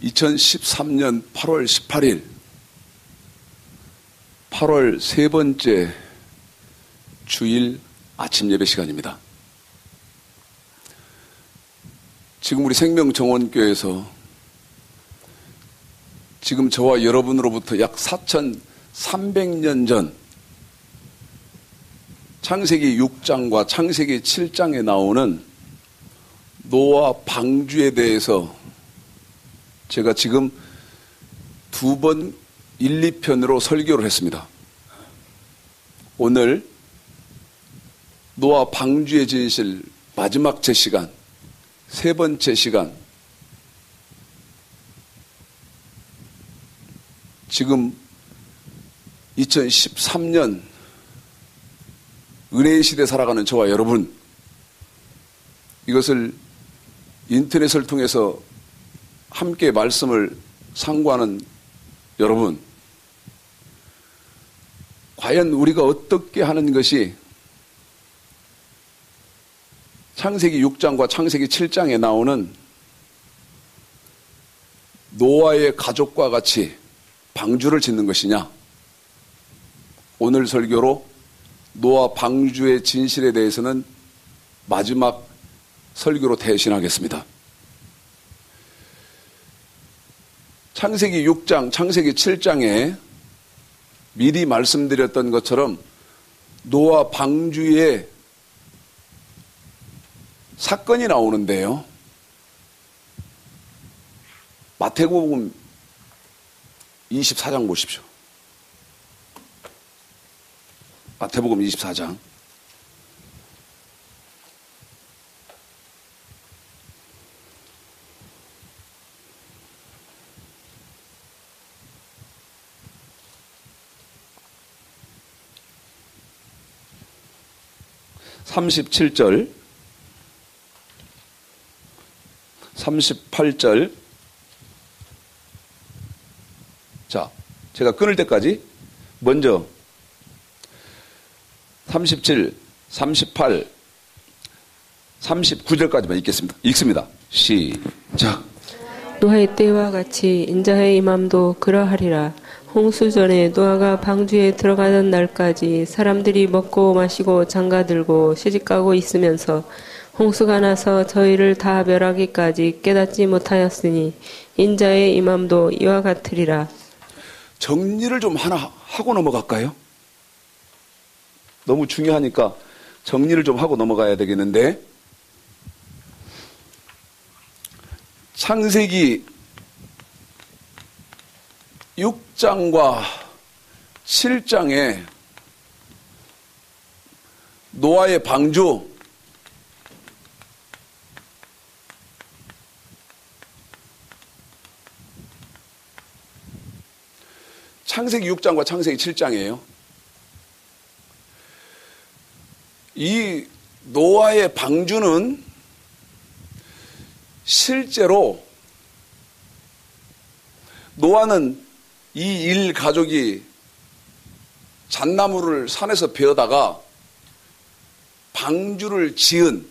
2013년 8월 18일 8월 세 번째 주일 아침 예배 시간입니다. 지금 우리 생명정원교회에서 지금 저와 여러분으로부터 약 4,300년 전 창세기 6장과 창세기 7장에 나오는 노아 방주에 대해서 제가 지금 두 번 1, 2편으로 설교를 했습니다. 오늘 노아 방주의 진실 마지막 제 시간, 세 번째 시간, 지금 2013년 은혜의 시대 살아가는 저와 여러분, 이것을 인터넷을 통해서 함께 말씀을 상고하는 여러분, 과연 우리가 어떻게 하는 것이 창세기 6장과 창세기 7장에 나오는 노아의 가족과 같이 방주를 짓는 것이냐? 오늘 설교로 노아 방주의 진실에 대해서는 마지막 설교로 대신하겠습니다. 창세기 6장, 창세기 7장에 미리 말씀드렸던 것처럼 노아 방주의 사건이 나오는데요. 마태복음 24장 보십시오. 마태복음 24장. (37절) (38절) 자, 제가 끊을 때까지 먼저 37, 38, 39절까지만 읽습니다. 시작. 노아의 때와 같이 인자의 임함도 그러하리라. 홍수 전에 노아가 방주에 들어가던 날까지 사람들이 먹고 마시고 장가들고 시집가고 있으면서 홍수가 나서 저희를 다 멸하기까지 깨닫지 못하였으니 인자의 임함도 이와 같으리라. 정리를 좀 하나 하고 넘어갈까요? 너무 중요하니까 정리를 좀 하고 넘어가야 되겠는데, 창세기 6장과 7장에 노아의 방주, 창세기 6장과 창세기 7장이에요. 이 노아의 방주는 실제로 노아는 이 일 가족이 잣나무를 산에서 베어다가 방주를 지은,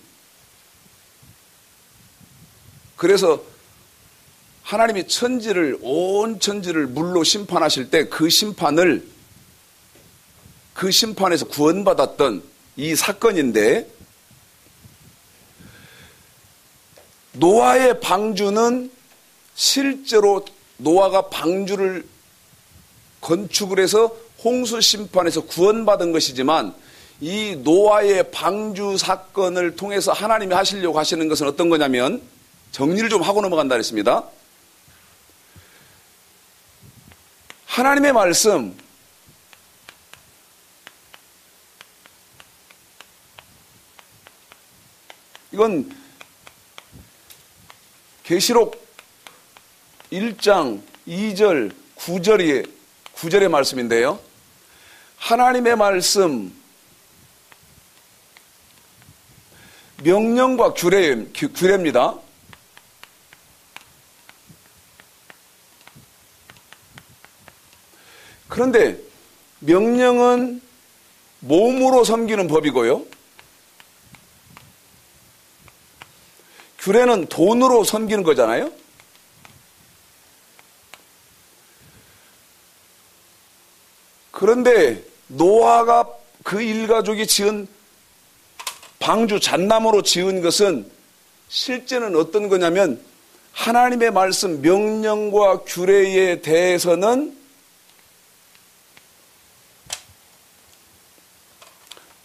그래서 하나님이 온 천지를 물로 심판하실 때 그 심판에서 구원받았던 이 사건인데, 노아의 방주는 실제로 노아가 방주를 건축을 해서 홍수 심판에서 구원받은 것이지만, 이 노아의 방주 사건을 통해서 하나님이 하시려고 하시는 것은 어떤 거냐면, 정리를 좀 하고 넘어간다 그랬습니다. 하나님의 말씀, 이건 계시록 1장 2절 9절의 말씀인데요. 하나님의 말씀, 명령과 규례입니다. 그런데 명령은 몸으로 섬기는 법이고요. 규례는 돈으로 섬기는 거잖아요. 그런데 노아가 그 일가족이 지은 방주 잣나무로 지은 것은 실제는 어떤 거냐면 하나님의 말씀 명령과 규례에 대해서는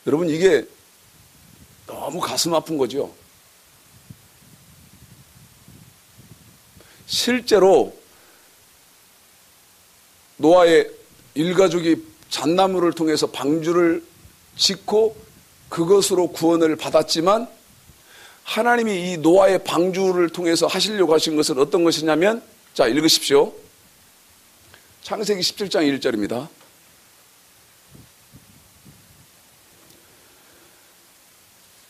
여러분 이게 너무 가슴 아픈 거죠. 실제로 노아의 일가족이 잣나무를 통해서 방주를 짓고 그것으로 구원을 받았지만 하나님이 이 노아의 방주를 통해서 하시려고 하신 것은 어떤 것이냐면 자 읽으십시오. 창세기 17장 1절입니다.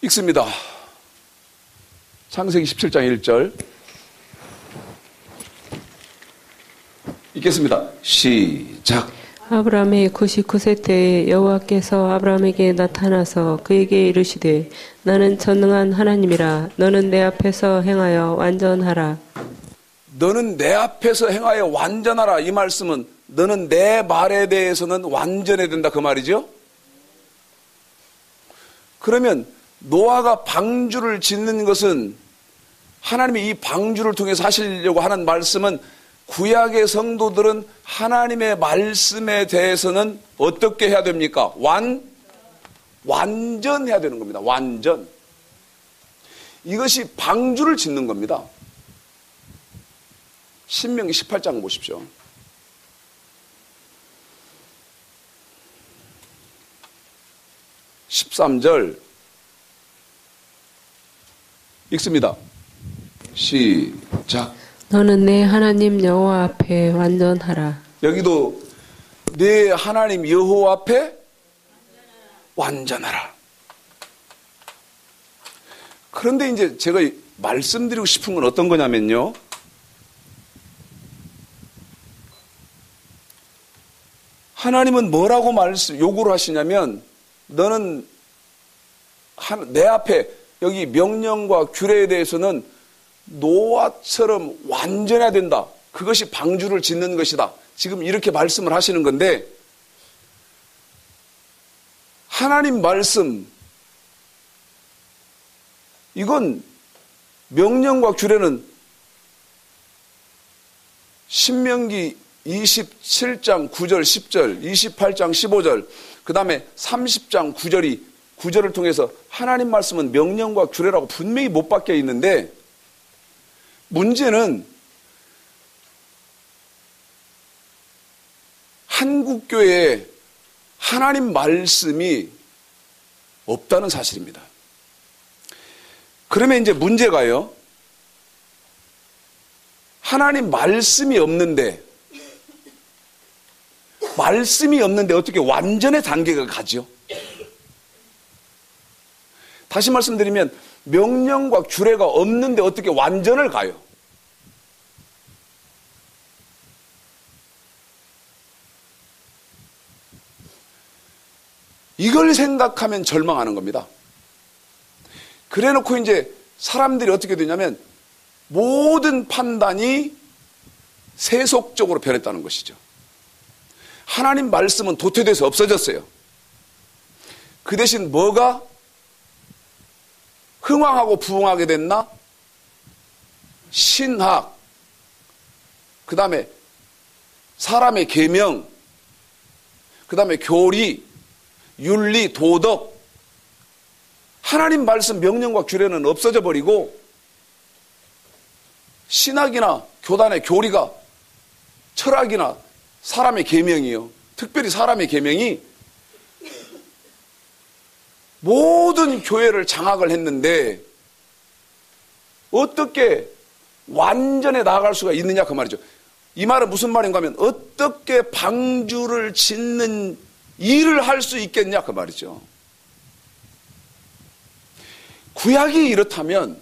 읽습니다. 창세기 17장 1절 읽겠습니다. 시작. 아브라함의 99세 때에 여호와께서 아브라함에게 나타나서 그에게 이르시되 나는 전능한 하나님이라 너는 내 앞에서 행하여 완전하라. 너는 내 앞에서 행하여 완전하라. 이 말씀은 너는 내 말에 대해서는 완전해야 된다 그 말이죠. 그러면 노아가 방주를 짓는 것은 하나님이 이 방주를 통해서 하시려고 하는 말씀은 구약의 성도들은 하나님의 말씀에 대해서는 어떻게 해야 됩니까? 완전해야 되는 겁니다. 완전. 이것이 방주를 짓는 겁니다. 신명기 18장 보십시오. (13절) 읽습니다. 시작. 너는 내 하나님 여호와 앞에 완전하라. 여기도 내 하나님 여호와 앞에 완전하라. 그런데 이제 제가 말씀드리고 싶은 건 어떤 거냐면요. 하나님은 뭐라고 요구를 하시냐면 너는 내 앞에 여기 명령과 규례에 대해서는 노아처럼 완전해야 된다. 그것이 방주를 짓는 것이다. 지금 이렇게 말씀을 하시는 건데 하나님 말씀 이건 명령과 규례는 신명기 27장 9절 10절 28장 15절 그 다음에 30장 9절을 통해서 하나님 말씀은 명령과 규례라고 분명히 못 박혀 있는데 문제는 한국교회에 하나님 말씀이 없다는 사실입니다. 그러면 이제 문제가요. 하나님 말씀이 없는데 어떻게 완전의 단계가 가죠? 다시 말씀드리면 명령과 규례가 없는데 어떻게 완전을 가요? 이걸 생각하면 절망하는 겁니다. 그래 놓고 이제 사람들이 어떻게 되냐면 모든 판단이 세속적으로 변했다는 것이죠. 하나님 말씀은 도태돼서 없어졌어요. 그 대신 뭐가 흥왕하고 부흥하게 됐나? 신학, 그 다음에 사람의 계명, 그 다음에 교리, 윤리, 도덕, 하나님 말씀 명령과 규례는 없어져 버리고 신학이나 교단의 교리가 철학이나 사람의 계명이요. 특별히 사람의 계명이 모든 교회를 장악을 했는데 어떻게 완전에 나아갈 수가 있느냐 그 말이죠. 이 말은 무슨 말인가 하면 어떻게 방주를 짓는 일을 할 수 있겠냐 그 말이죠. 구약이 이렇다면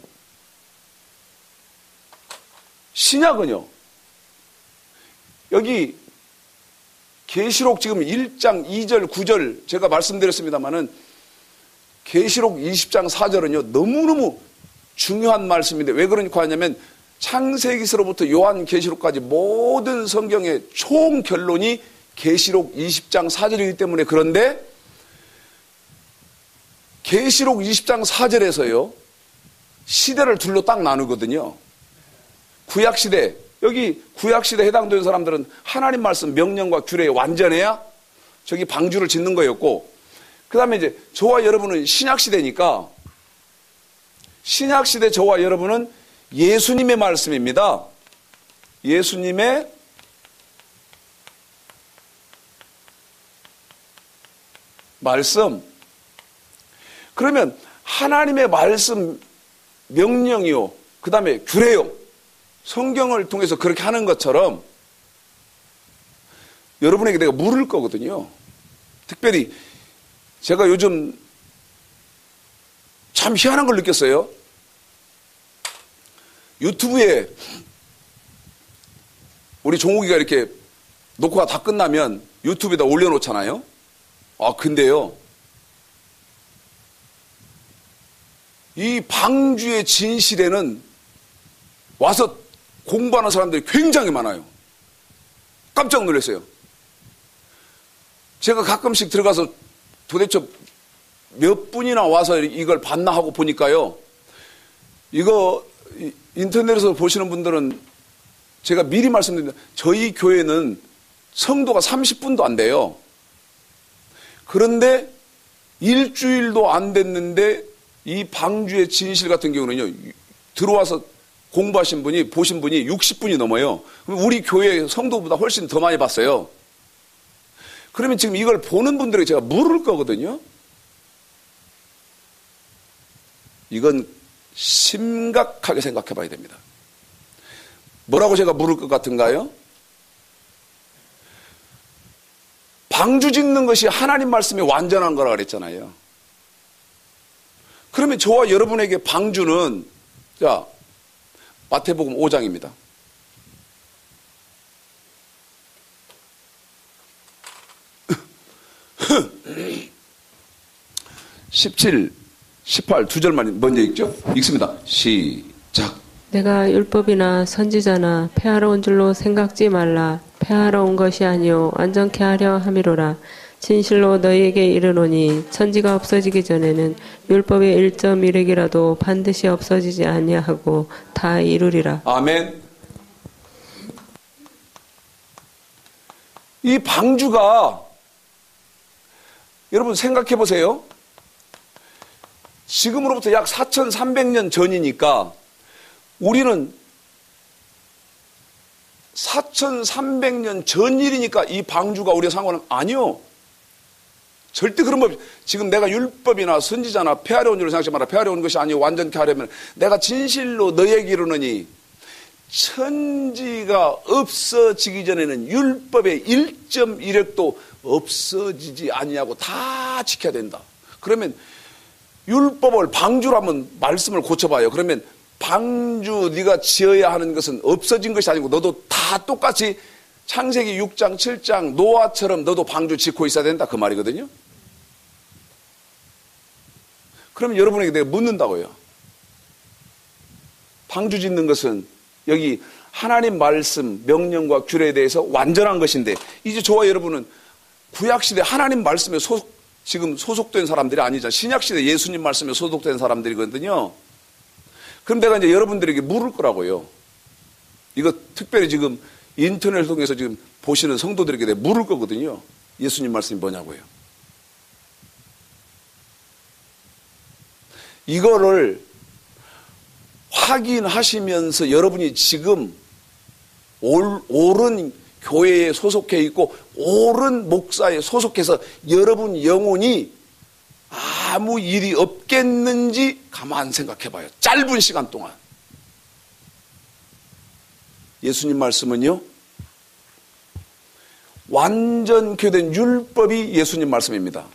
신약은요. 여기 계시록 지금 1장 2절 9절 제가 말씀드렸습니다마는 계시록 20장 4절은요 너무너무 중요한 말씀인데 왜 그러니까 하냐면 창세기서로부터 요한계시록까지 모든 성경의 총 결론이 계시록 20장 4절이기 때문에 그런데 계시록 20장 4절에서요. 시대를 둘로 딱 나누거든요. 구약시대, 여기 구약시대에 해당되는 사람들은 하나님 말씀 명령과 규례에 완전해야 저기 방주를 짓는 거였고, 그 다음에 이제 저와 여러분은 신약시대니까 신약시대 저와 여러분은 예수님의 말씀입니다. 예수님의 말씀. 그러면 하나님의 말씀 명령이요, 그 다음에 규례요, 성경을 통해서 그렇게 하는 것처럼 여러분에게 내가 물을 거거든요. 특별히 제가 요즘 참 희한한 걸 느꼈어요. 유튜브에 우리 종욱이가 이렇게 녹화가 다 끝나면 유튜브에다 올려놓잖아요. 근데요, 이 방주의 진실에는 와서 공부하는 사람들이 굉장히 많아요. 깜짝 놀랐어요. 제가 가끔씩 들어가서 도대체 몇 분이나 와서 이걸 봤나 하고 보니까요, 이거 인터넷에서 보시는 분들은 제가 미리 말씀드립니다. 저희 교회는 성도가 30분도 안 돼요. 그런데 일주일도 안 됐는데 이 방주의 진실 같은 경우는요, 들어와서 공부하신 분이, 보신 분이 60분이 넘어요. 우리 교회 성도보다 훨씬 더 많이 봤어요. 그러면 지금 이걸 보는 분들에게 제가 물을 거거든요. 이건 심각하게 생각해 봐야 됩니다. 뭐라고 제가 물을 것 같은가요? 방주 짓는 것이 하나님 말씀이 완전한 거라 그랬잖아요. 그러면 저와 여러분에게 방주는, 자, 마태복음 5장입니다. 17, 18 두 절만 먼저 읽죠? 읽습니다. 시작. 내가 율법이나 선지자나 폐하러 온 줄로 생각지 말라. 폐하러 온 것이 아니요 완전케 하려 함이로라. 진실로 너희에게 이르노니 천지가 없어지기 전에는 율법의 1.1획이라도 반드시 없어지지 아니하고 다 이루리라. 아멘. 이 방주가, 여러분 생각해 보세요. 지금으로부터 약 4,300년 전이니까 우리는 4,300년 전 일이니까 이 방주가 우리의 상관은 아니요. 절대 그런 법. 지금 내가 율법이나 선지자나 폐하려 온 줄로 생각하지 마라. 폐하려 온 것이 아니요 완전케 하려면 내가 진실로 너에게 이르노니 천지가 없어지기 전에는 율법의 1.1획도 없어지지 아니하고 다 지켜야 된다. 그러면 율법을 방주로 한번 말씀을 고쳐봐요. 그러면 방주 네가 지어야 하는 것은 없어진 것이 아니고 너도 다 똑같이 창세기 6장 7장 노아처럼 너도 방주 짓고 있어야 된다, 그 말이거든요. 그러면 여러분에게 내가 묻는다고요. 방주 짓는 것은 여기 하나님 말씀 명령과 규례에 대해서 완전한 것인데, 이제 저와 여러분은 구약시대 하나님 말씀에 지금 소속된 사람들이 아니잖아요. 신약시대 예수님 말씀에 소속된 사람들이거든요. 그럼 내가 이제 여러분들에게 물을 거라고요. 이거 특별히 지금 인터넷을 통해서 지금 보시는 성도들에게 내가 물을 거거든요. 예수님 말씀이 뭐냐고요. 이거를 확인하시면서 여러분이 지금 옳은 교회에 소속해 있고 옳은 목사에 소속해서 여러분 영혼이 아무 일이 없겠는지 가만 생각해 봐요. 짧은 시간 동안. 예수님 말씀은요, 완전케 된 율법이 예수님 말씀입니다.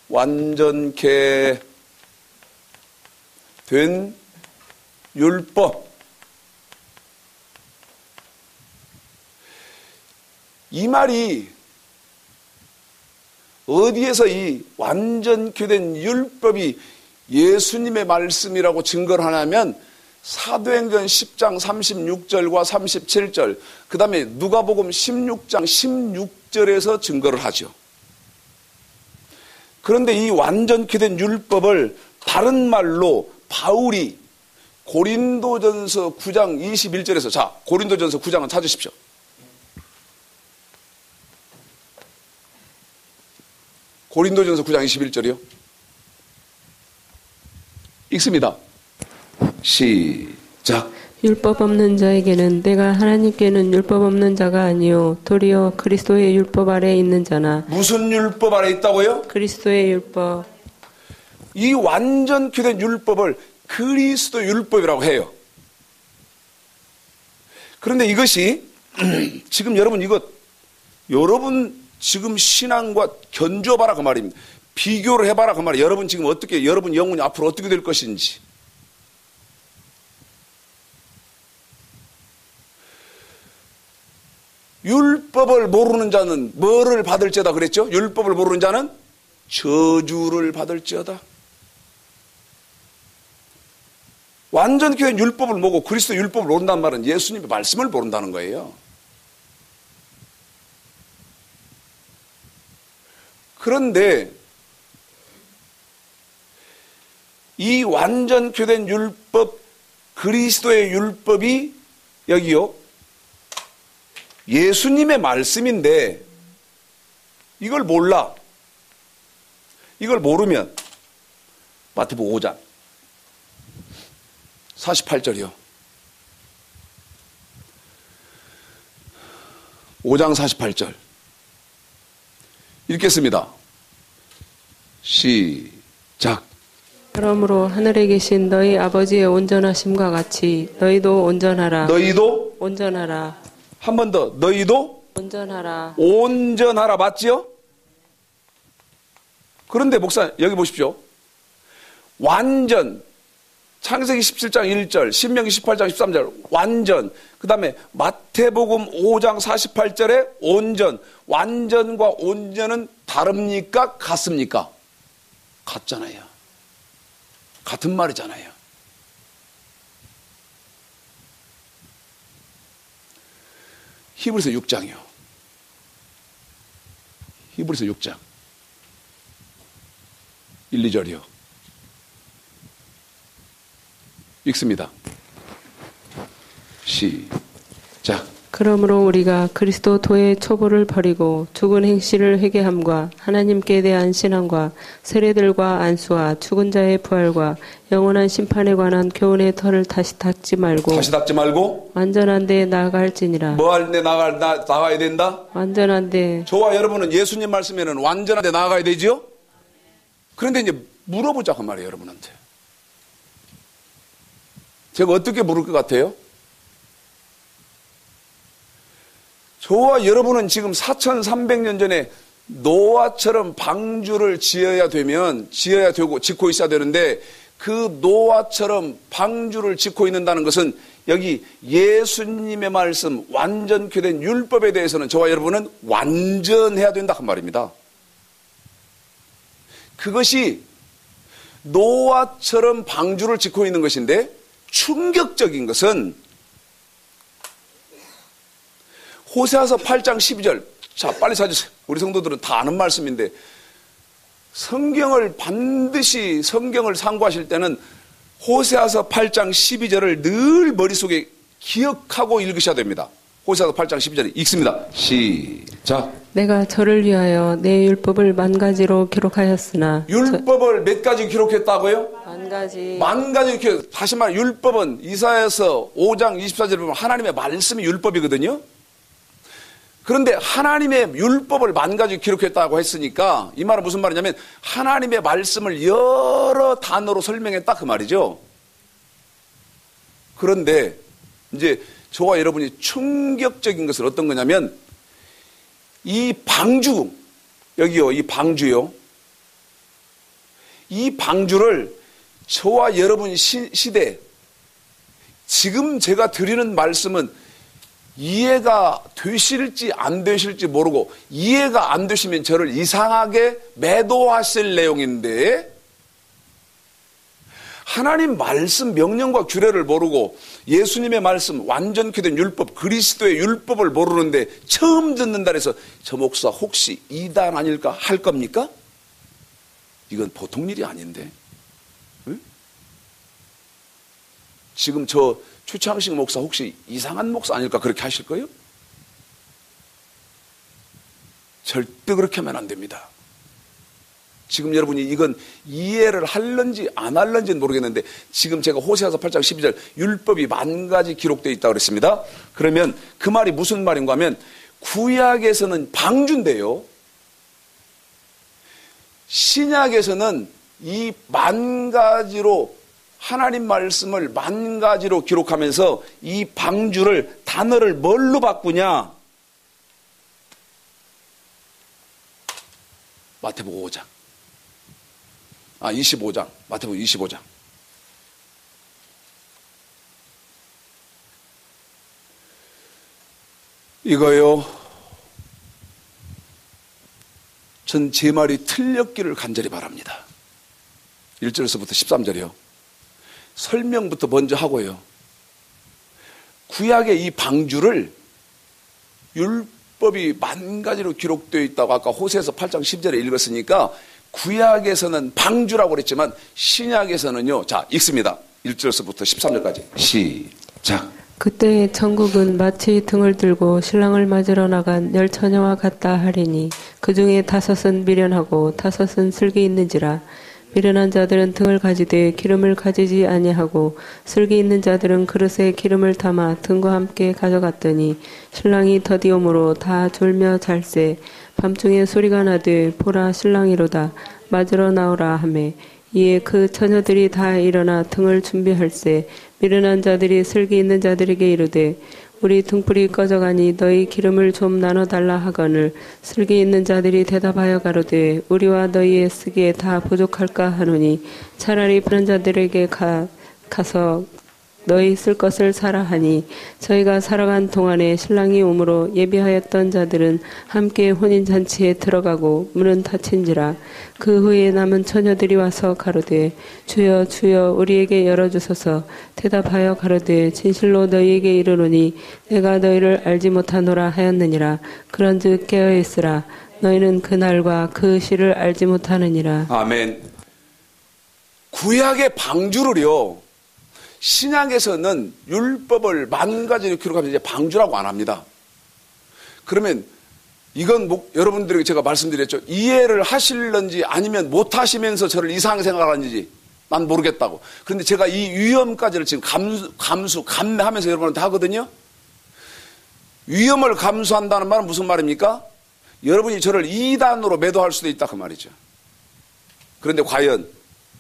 완전케 된 율법. 이 말이 어디에서 이 완전케 된 율법이 예수님의 말씀이라고 증거를 하냐면 사도행전 10장 36절과 37절, 그 다음에 누가복음 16장 20절에서 증거를 하죠. 그런데 이 완전케 된 율법을 다른 말로 바울이 고린도전서 9장 21절에서, 자, 고린도전서 9장은 찾으십시오. 고린도전서 9장 21절이요. 읽습니다. 시작. 율법 없는 자에게는 내가 하나님께는 율법 없는 자가 아니요 도리어 그리스도의 율법 아래 있는 자나. 무슨 율법 아래 있다고요? 그리스도의 율법. 이 완전케 된 율법을 그리스도 율법이라고 해요. 그런데 이것이 지금 여러분 지금 신앙과 견주어봐라 그 말입니다. 비교를 해봐라 그 말이에요. 여러분 지금 어떻게, 여러분 영혼이 앞으로 어떻게 될 것인지. 율법을 모르는 자는 뭐를 받을지어다 그랬죠? 율법을 모르는 자는 저주를 받을지어다. 완전케 된 율법을 모르고 그리스도 율법을 모른다는 말은 예수님의 말씀을 모른다는 거예요. 그런데 이 완전케 된 율법, 그리스도의 율법이 여기요, 예수님의 말씀인데 이걸 몰라. 이걸 모르면 마태복음 5장 48절이요. 5장 48절 읽겠습니다. 시작. 그러므로 하늘에 계신 너희 아버지의 온전하심과 같이 너희도 온전하라. 너희도 온전하라. 한 번 더. 너희도 온전하라. 온전하라. 맞지요? 그런데 목사 여기 보십시오. 완전, 창세기 17장 1절, 신명기 18장 13절 완전, 그 다음에 마태복음 5장 48절에 온전. 완전과 온전은 다릅니까? 같습니까? 같잖아요. 같은 말이잖아요. 히브리서 6장이요. 히브리서 6장 1, 2절이요. 읽습니다. 시작. 그러므로 우리가 그리스도 도의 초보를 버리고 죽은 행실을 회개함과 하나님께 대한 신앙과 세례들과 안수와 죽은 자의 부활과 영원한 심판에 관한 교훈의 털을 다시 닦지 말고 완전한 데 나아갈지니라. 뭐 할 때 나가야 된다? 완전한 데. 저와 여러분은 예수님 말씀에는 완전한 데 나아가야 되지요? 그런데 이제 물어보자 그 말이에요, 여러분한테. 제가 어떻게 물을 것 같아요? 저와 여러분은 지금 4300년 전에 노아처럼 방주를 지어야 되고 짓고 있어야 되는데 그 노아처럼 방주를 짓고 있는다는 것은 여기 예수님의 말씀 완전케 된 율법에 대해서는 저와 여러분은 완전해야 된다 그 말입니다. 그것이 노아처럼 방주를 짓고 있는 것인데 충격적인 것은 호세아서 8장 12절. 자, 빨리 찾으세요. 우리 성도들은 다 아는 말씀인데 성경을 상고하실 때는 호세아서 8장 12절을 늘 머릿속에 기억하고 읽으셔야 됩니다. 호세아서 8장 12절 읽습니다. 시작. 내가 저를 위하여 내 율법을 만 가지로 기록하였으나. 율법을 몇 가지 기록했다고요? 만 가지 기록. 다시 말해 율법은 이사야서 5장 24절에 보면 하나님의 말씀이 율법이거든요. 그런데 하나님의 율법을 만 가지 기록했다고 했으니까 이 말은 무슨 말이냐면 하나님의 말씀을 여러 단어로 설명했다 그 말이죠. 그런데 이제 저와 여러분이 충격적인 것은 어떤 거냐면 이 방주, 여기요, 이 방주요. 이 방주를 저와 여러분 시대, 지금 제가 드리는 말씀은 이해가 되실지 안 되실지 모르고 이해가 안 되시면 저를 이상하게 매도하실 내용인데 하나님 말씀 명령과 규례를 모르고 예수님의 말씀 완전케 된 율법, 그리스도의 율법을 모르는데 처음 듣는다 해서 저 목사 혹시 이단 아닐까 할 겁니까? 이건 보통 일이 아닌데. 응? 지금 저 최창식 목사 혹시 이상한 목사 아닐까 그렇게 하실 거예요? 절대 그렇게 하면 안 됩니다. 지금 여러분이 이건 이해를 할런지 안 할런지는 모르겠는데 지금 제가 호세아서 8장 12절 율법이 10,000가지 기록되어 있다고 그랬습니다. 그러면 그 말이 무슨 말인가 하면 구약에서는 방주인데요. 신약에서는 이 10,000가지로 하나님 말씀을 10,000가지로 기록하면서 이 방주를 단어를 뭘로 바꾸냐? 마태복음 5장. 25장. 마태복음 25장. 이거요. 전 제 말이 틀렸기를 간절히 바랍니다. 1절에서부터 13절이요. 설명부터 먼저 하고요. 구약의 이 방주를 율법이 10,000가지로 기록되어 있다고 아까 호세아서 8장 10절에 읽었으니까 구약에서는 방주라고 그랬지만 신약에서는요. 자, 읽습니다. 1절에서부터 13절까지. 시작. 그때 천국은 마치 등을 들고 신랑을 맞으러 나간 10처녀와 같다 하리니 그 중에 5은 미련하고 5은 슬기 있는지라. 미련한 자들은 등을 가지되 기름을 가지지 아니하고 슬기 있는 자들은 그릇에 기름을 담아 등과 함께 가져갔더니 신랑이 더디오므로 다 졸며 잘세. 밤중에 소리가 나되 보라 신랑이로다 맞으러 나오라 하매 이에 그 처녀들이 다 일어나 등을 준비할세. 미련한 자들이 슬기 있는 자들에게 이르되 우리 등불이 꺼져가니 너희 기름을 좀 나눠달라 하거늘 슬기 있는 자들이 대답하여 가로되 우리와 너희의 쓰기에 다 부족할까 하노니 차라리 바른 자들에게 가서 너희 쓸 것을 사라 하니 저희가 살아간 동안에 신랑이 오므로 예비하였던 자들은 함께 혼인잔치에 들어가고 문은 닫힌지라. 그 후에 남은 처녀들이 와서 가로되 주여 주여 우리에게 열어주소서. 대답하여 가로되 진실로 너희에게 이르노니 내가 너희를 알지 못하노라 하였느니라. 그런즉 깨어있으라. 너희는 그날과 그 시를 알지 못하느니라. 아멘. 구약의 방주를요. 신약에서는 율법을 10,000가지로 기록하면서 이제 방주라고 안 합니다. 그러면 이건 여러분들에게 제가 말씀드렸죠. 이해를 하실런지 아니면 못 하시면서 저를 이상하게 생각하는지 난 모르겠다고. 그런데 제가 이 위험까지를 지금 감내하면서 여러분한테 하거든요. 위험을 감수한다는 말은 무슨 말입니까? 여러분이 저를 이단으로 매도할 수도 있다 그 말이죠. 그런데 과연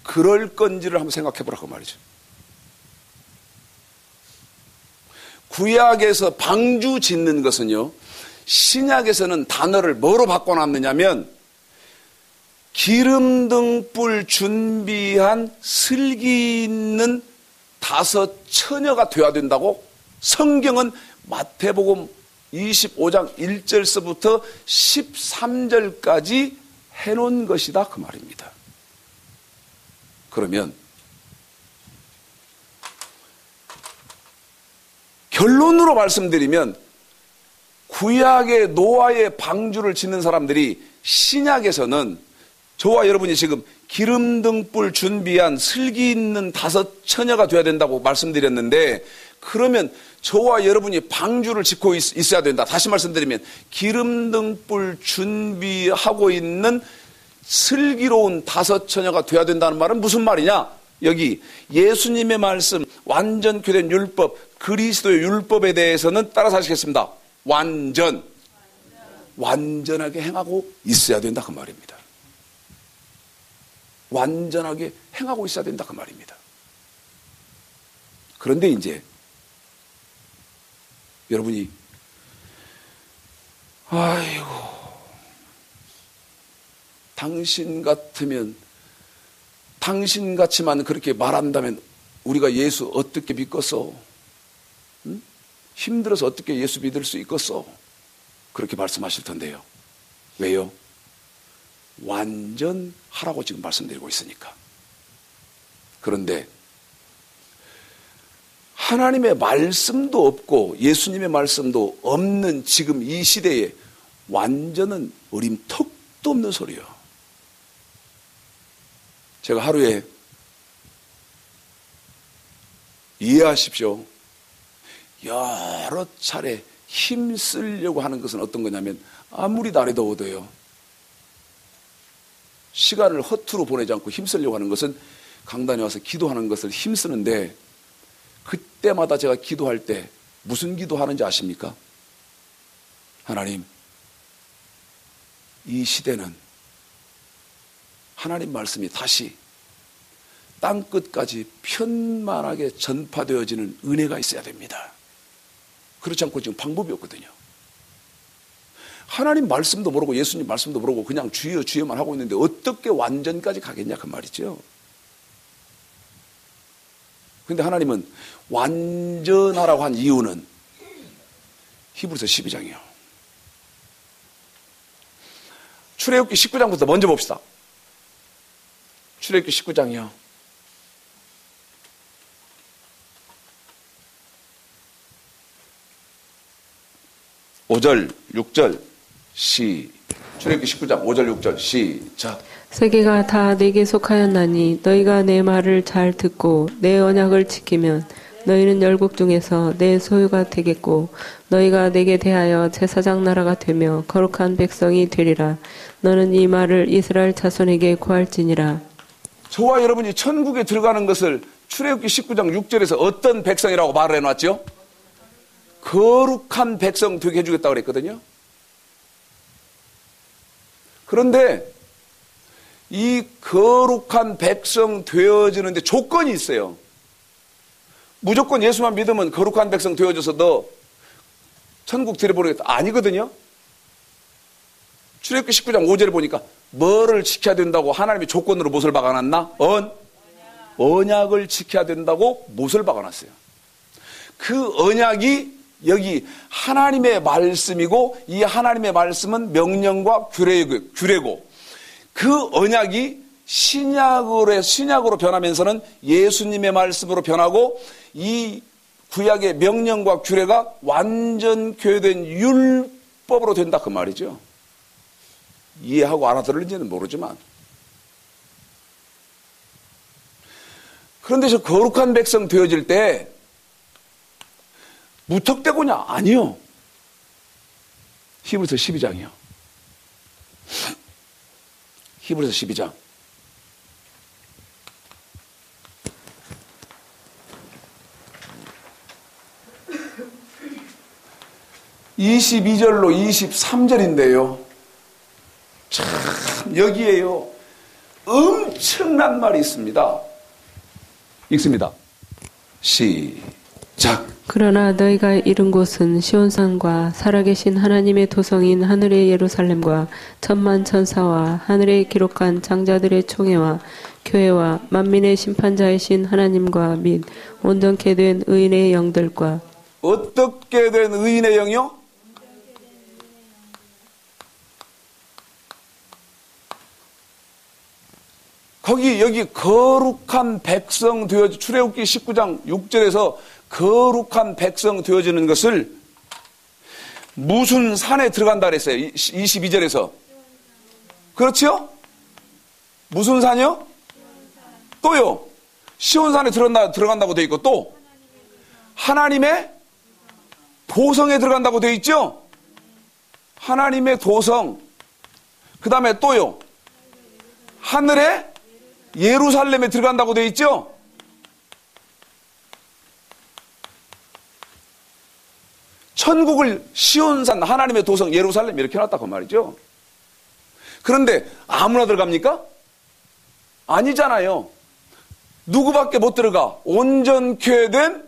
그럴 건지를 한번 생각해 보라고 말이죠. 구약에서 방주 짓는 것은요, 신약에서는 단어를 뭐로 바꿔놨느냐면 기름 등불 준비한 슬기 있는 5처녀가 되어야 된다고 성경은 마태복음 25장 1절서부터 13절까지 해놓은 것이다 그 말입니다. 그러면 결론으로 말씀드리면 구약의 노아의 방주를 짓는 사람들이 신약에서는 저와 여러분이 지금 기름 등불 준비한 슬기 있는 5처녀가 되어야 된다고 말씀드렸는데 그러면 저와 여러분이 방주를 짓고 있어야 된다. 다시 말씀드리면 기름 등불 준비하고 있는 슬기로운 5처녀가 되어야 된다는 말은 무슨 말이냐? 여기 예수님의 말씀 완전케 된 율법 그리스도의 율법에 대해서는 따라서 하시겠습니다. 완전하게 행하고 있어야 된다 그 말입니다. 완전하게 행하고 있어야 된다 그 말입니다. 그런데 이제 여러분이 아이고 당신같이만 그렇게 말한다면 우리가 예수 어떻게 믿겠어? 응? 힘들어서 어떻게 예수 믿을 수 있겠어? 그렇게 말씀하실 텐데요. 왜요? 완전하라고 지금 말씀드리고 있으니까. 그런데 하나님의 말씀도 없고 예수님의 말씀도 없는 지금 이 시대에 완전한 어림턱도 없는 소리요. 제가 하루에 이해하십시오. 여러 차례 힘쓰려고 하는 것은 어떤 거냐면 아무리 날이 더워도요. 시간을 허투루 보내지 않고 힘쓰려고 하는 것은 강단에 와서 기도하는 것을 힘쓰는데 그때마다 제가 기도할 때 무슨 기도하는지 아십니까? 하나님, 이 시대는 하나님 말씀이 다시 땅끝까지 편만하게 전파되어지는 은혜가 있어야 됩니다. 그렇지 않고 지금 방법이 없거든요. 하나님 말씀도 모르고 예수님 말씀도 모르고 그냥 주여 주여만 하고 있는데 어떻게 완전까지 가겠냐 그 말이죠. 그런데 하나님은 완전하라고 한 이유는 히브리서 12장이요. 출애굽기 19장부터 먼저 봅시다. 출애굽기 19장이요. 5절, 6절, 출애굽기 19장 5절, 6절, 시작. 세계가 다 내게 속하였나니 너희가 내 말을 잘 듣고 내 언약을 지키면 너희는 열국 중에서 내 소유가 되겠고 너희가 내게 대하여 제사장 나라가 되며 거룩한 백성이 되리라. 너는 이 말을 이스라엘 자손에게 고할지니라. 저와 여러분이 천국에 들어가는 것을 출애굽기 19장 6절에서 어떤 백성이라고 말을 해놨죠? 거룩한 백성 되게 해주겠다고 그랬거든요. 그런데 이 거룩한 백성 되어지는데 조건이 있어요. 무조건 예수만 믿으면 거룩한 백성 되어져서 너 천국 들여보내겠다. 아니거든요. 출애굽기 19장 5절에 보니까 뭐를 지켜야 된다고 하나님이 조건으로 못을 박아놨나? 언약을 지켜야 된다고 못을 박아놨어요. 그 언약이 여기 하나님의 말씀이고 이 하나님의 말씀은 명령과 규례고 그 언약이 신약으로 변하면서는 예수님의 말씀으로 변하고 이 구약의 명령과 규례가 완전 교회된 율법으로 된다 그 말이죠. 이해하고 알아들을지는 모르지만 그런데 저 거룩한 백성 되어질 때 무턱대고냐? 아니요. 히브리서 12장이요. 히브리서 12장. 22절로 23절인데요. 참 여기에요. 엄청난 말이 있습니다. 읽습니다. 시작. 그러나 너희가 이른 곳은 시온산과 살아계신 하나님의 도성인 하늘의 예루살렘과 천만 천사와 하늘에 기록한 장자들의 총회와 교회와 만민의 심판자이신 하나님과 및 온전케 된 의인의 영들과. 어떻게 된 의인의 영이요? 여기 거룩한 백성 되어지 출애굽기 19장 6절에서 거룩한 백성 되어지는 것을 무슨 산에 들어간다 그랬어요? 22절에서. 그렇지요? 무슨 산이요? 또요. 시온산에 들어간다고 되어 있고 또 하나님의 도성에 들어간다고 되어 있죠? 하나님의 도성. 그 다음에 또요. 하늘의 예루살렘에 들어간다고 되어 있죠? 천국을 시온산 하나님의 도성 예루살렘 이렇게 해놨다고 말이죠. 그런데 아무나 들어갑니까? 아니잖아요. 누구밖에 못 들어가? 온전케 된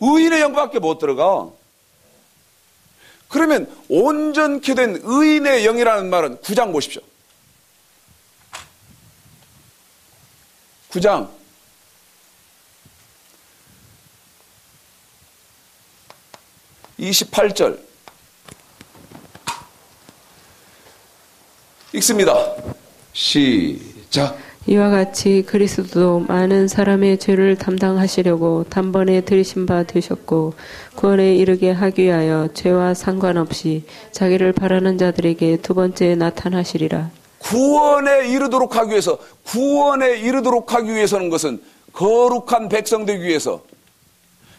의인의 영밖에 못 들어가. 그러면 온전케 된 의인의 영이라는 말은 9장 보십시오. 9장 28절 읽습니다. 시작. 이와 같이 그리스도도 많은 사람의 죄를 담당하시려고 단번에 들이신 바 되셨고 구원에 이르게 하기 위하여 죄와 상관없이 자기를 바라는 자들에게 두 번째 나타나시리라. 구원에 이르도록 하기 위해서, 구원에 이르도록 하기 위해서는 것은 거룩한 백성 되기 위해서,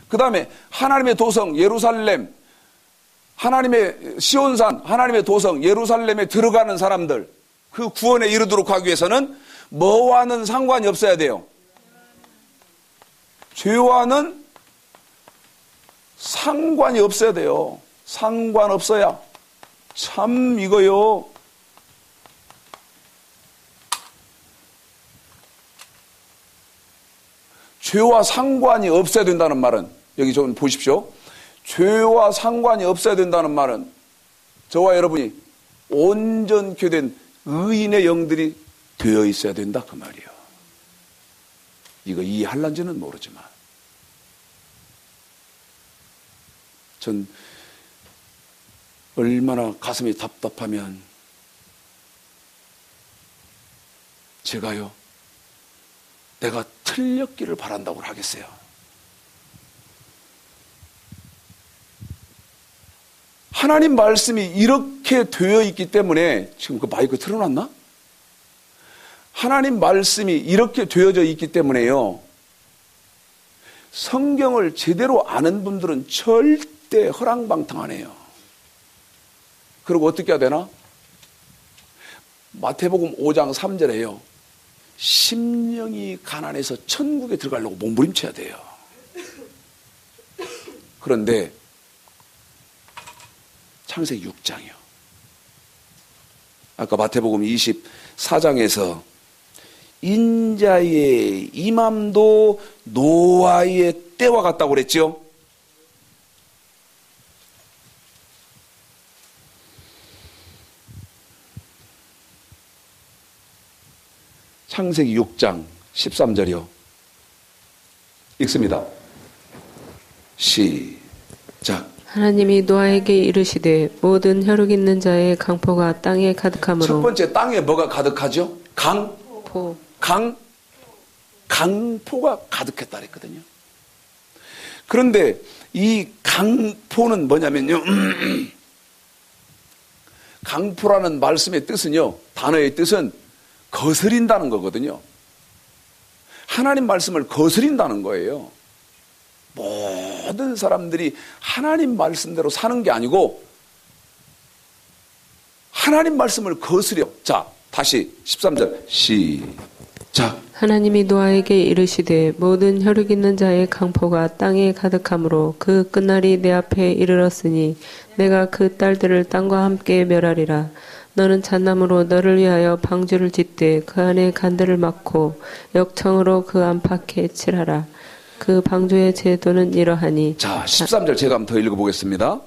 그 다음에 하나님의 도성 예루살렘, 하나님의 시온산, 하나님의 도성 예루살렘에 들어가는 사람들, 그 구원에 이르도록 하기 위해서는 뭐와는 상관이 없어야 돼요. 죄와는 상관이 없어야 돼요. 상관없어야. 참 이거요. 죄와 상관이 없어야 된다는 말은, 여기 좀 보십시오. 죄와 상관이 없어야 된다는 말은 저와 여러분이 온전케 된 의인의 영들이 되어 있어야 된다 그 말이에요. 이거 이해할란지는 모르지만 전 얼마나 가슴이 답답하면 제가요 내가 틀렸기를 바란다고 하겠어요. 하나님 말씀이 이렇게 되어 있기 때문에, 지금 그 마이크 틀어놨나? 하나님 말씀이 이렇게 되어져 있기 때문에요, 성경을 제대로 아는 분들은 절대 허랑방탕하네요. 그리고 어떻게 해야 되나? 마태복음 5장 3절에요. 심령이 가난해서 천국에 들어가려고 몸부림쳐야 돼요. 그런데 창세기 6장이요. 아까 마태복음 24장에서 인자의 임함도 노아의 때와 같다고 그랬죠. 창세기 6장 13절이요. 읽습니다. 시작. 하나님이 노아에게 이르시되 모든 혈육 있는 자의 강포가 땅에 가득하므로. 첫 번째, 땅에 뭐가 가득하죠? 강포가 가득했다 그랬거든요. 그런데 이 강포는 뭐냐면요, 강포라는 말씀의 뜻은요, 단어의 뜻은 거스린다는 거거든요. 하나님 말씀을 거스린다는 거예요. 모든 사람들이 하나님 말씀대로 사는 게 아니고 하나님 말씀을 거스려. 자, 다시 13절 시작. 하나님이 노아에게 이르시되 모든 혈육 있는 자의 강포가 땅에 가득하므로 그 끝날이 내 앞에 이르렀으니 내가 그 딸들을 땅과 함께 멸하리라. 너는 잣나무로 너를 위하여 방주를 짓되 그 안에 간들을 막고 역청으로 그 안팎에 칠하라. 그 방주의 제도는 이러하니. 자, 13절 제가 한번 더 읽어보겠습니다.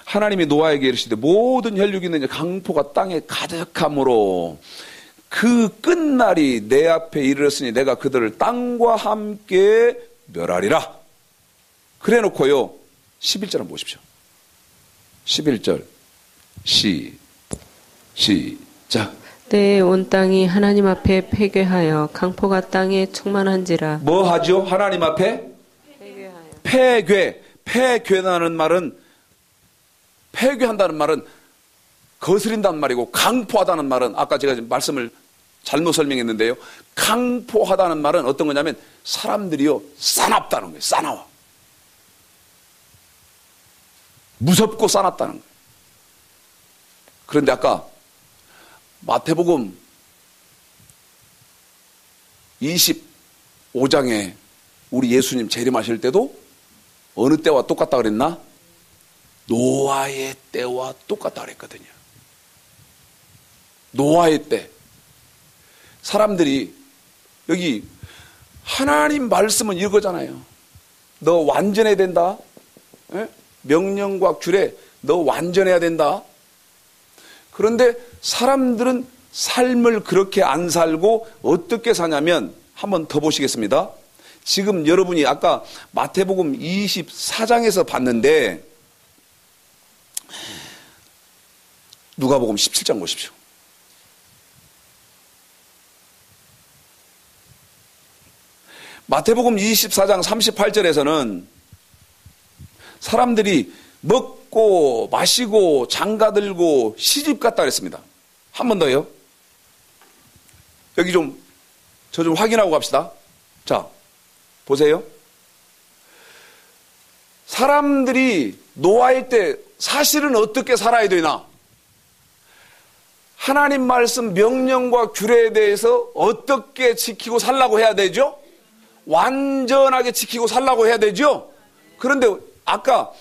하나님이 노아에게 이르시되 모든 혈육이 있는 강포가 땅에 가득하므로 그 끝날이 내 앞에 이르렀으니 내가 그들을 땅과 함께 멸하리라. 그래 놓고요 11절 한번 보십시오. 11절 시작. 내 온 땅이 하나님 앞에 폐괴하여 강포가 땅에 충만한지라. 뭐 하죠? 하나님 앞에? 폐괴하는 말은, 폐괴한다는 말은 거스린다는 말이고, 강포하다는 말은, 아까 제가 말씀을 잘못 설명했는데요, 강포하다는 말은 어떤 거냐면 사람들이요 싸납다는 거예요. 싸나워. 무섭고 싸납다는 거예요. 그런데 아까 마태복음 25장에 우리 예수님 재림하실 때도 어느 때와 똑같다 그랬나? 노아의 때와 똑같다 그랬거든요. 노아의 때. 사람들이 여기 하나님 말씀은 이거잖아요. 너 완전해야 된다. 에? 명령과 규례 너 완전해야 된다. 그런데 사람들은 삶을 그렇게 안 살고 어떻게 사냐면, 한번 더 보시겠습니다. 지금 여러분이 아까 마태복음 24장에서 봤는데 누가복음 17장 보십시오. 마태복음 24장 38절에서는 사람들이 먹고 마시고 장가들고 시집갔다 그랬습니다. 한 번 더요. 여기 저 좀 확인하고 갑시다. 자, 보세요. 사람들이 노아일 때 사실은 어떻게 살아야 되나? 하나님 말씀 명령과 규례에 대해서 어떻게 지키고 살라고 해야 되죠? 완전하게 지키고 살라고 해야 되죠? 그런데 아까